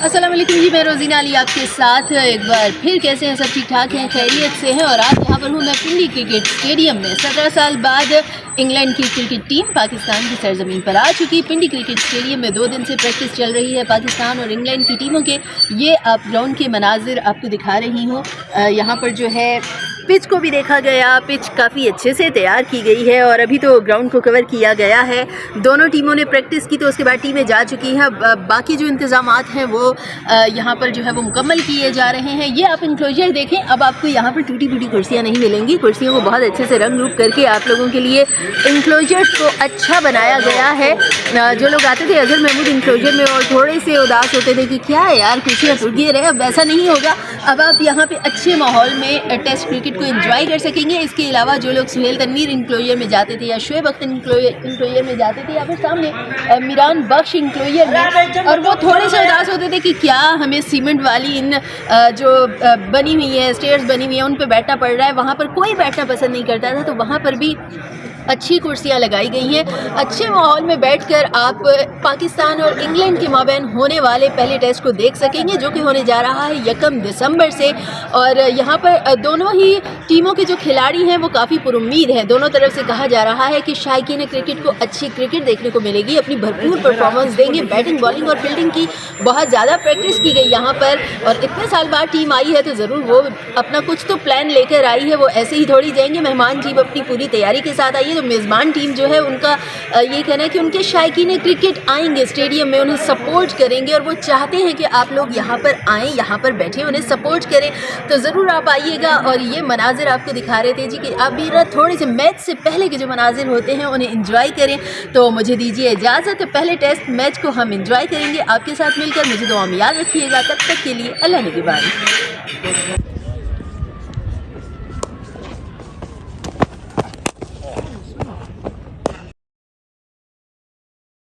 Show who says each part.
Speaker 1: अस्सलाम वालेकुम जी, मैं रोज़ीना अली आपके साथ एक बार फिर। कैसे हैं? सब ठीक ठाक हैं, खैरियत से हैं। और आज यहाँ पर हूँ मैं पिंडी क्रिकेट स्टेडियम में। 17 साल बाद इंग्लैंड की क्रिकेट टीम पाकिस्तान की सरजमीन पर आ चुकी। पिंडी क्रिकेट स्टेडियम में 2 दिन से प्रैक्टिस चल रही है पाकिस्तान और इंग्लैंड की टीमों के। ये आप ग्राउंड के मनाजिर आपको दिखा रही हूँ। यहाँ पर जो है पिच को भी देखा गया। पिच काफ़ी अच्छे से तैयार की गई है और अभी तो ग्राउंड को कवर किया गया है। दोनों टीमों ने प्रैक्टिस की तो उसके बाद टीमें जा चुकी हैं। बाकी जो इंतज़ामात हैं वो यहाँ पर जो है वो मुकम्मल किए जा रहे हैं। ये आप इंक्लोजर देखें। अब आपको यहाँ पर टूटी फूटी कुर्सियाँ नहीं मिलेंगी। कुर्सियों को बहुत अच्छे से रंग रूप करके आप लोगों के लिए इंक्लोजर को अच्छा बनाया गया है। जो लोग आते थे अजहर महमूद इंक्लोजर में और थोड़े से उदास होते थे कि क्या है यार कुर्सियाँ टूट गई रहे, अब वैसा नहीं होगा। अब आप यहाँ पे अच्छे माहौल में टेस्ट क्रिकेट को एंजॉय कर सकेंगे। इसके अलावा जो लोग सुहेल तनवीर इंक्लोजर में जाते थे या शुएब अख्तर इंक्लोजर में जाते थे या फिर सामने मीरान बख्श इंक्लोजर में, और वो थोड़े से उदास होते थे कि क्या हमें सीमेंट वाली इन जो बनी हुई है स्टेयर्स बनी हुई है उन पे बैठना पड़ रहा है। वहाँ पर कोई बैठना पसंद नहीं करता था, तो वहाँ पर भी अच्छी कुर्सियाँ लगाई गई हैं। अच्छे माहौल में बैठकर आप पाकिस्तान और इंग्लैंड के माबैन होने वाले पहले टेस्ट को देख सकेंगे, जो कि होने जा रहा है 1 दिसंबर से। और यहाँ पर दोनों ही टीमों के जो खिलाड़ी हैं वो काफ़ी पुरुम्मीद हैं। दोनों तरफ से कहा जा रहा है कि शायकीन क्रिकेट को अच्छी क्रिकेट देखने को मिलेगी, अपनी भरपूर परफॉर्मेंस देंगे। बैटिंग बॉलिंग और फील्डिंग की बहुत ज़्यादा प्रैक्टिस की गई यहाँ पर, और इतने साल बाद टीम आई है तो ज़रूर वो अपना कुछ तो प्लान लेकर आई है। वो ऐसे ही थोड़ी जाएंगे। मेहमान टीम अपनी पूरी तैयारी के साथ आई है, तो मेज़बान टीम जो है उनका ये कहना है कि उनके शायकीन क्रिकेट आएंगे स्टेडियम में, उन्हें सपोर्ट करेंगे और वो चाहते हैं कि आप लोग यहाँ पर आएँ, यहाँ पर बैठें, उन्हें सपोर्ट करें। तो ज़रूर आप आइएगा। और ये मनाजिर आपको दिखा रहे थे जी कि आप भी थोड़े से मैच से पहले के जो मनाजिर होते हैं उन्हें इंजॉय करें। तो मुझे दीजिए इजाज़त। तो पहले टेस्ट मैच को हम इंजॉय करेंगे आपके साथ मिलकर। मुझे दुआ में याद रखिएगा। तब तक के लिए अल्लाह निगहबान।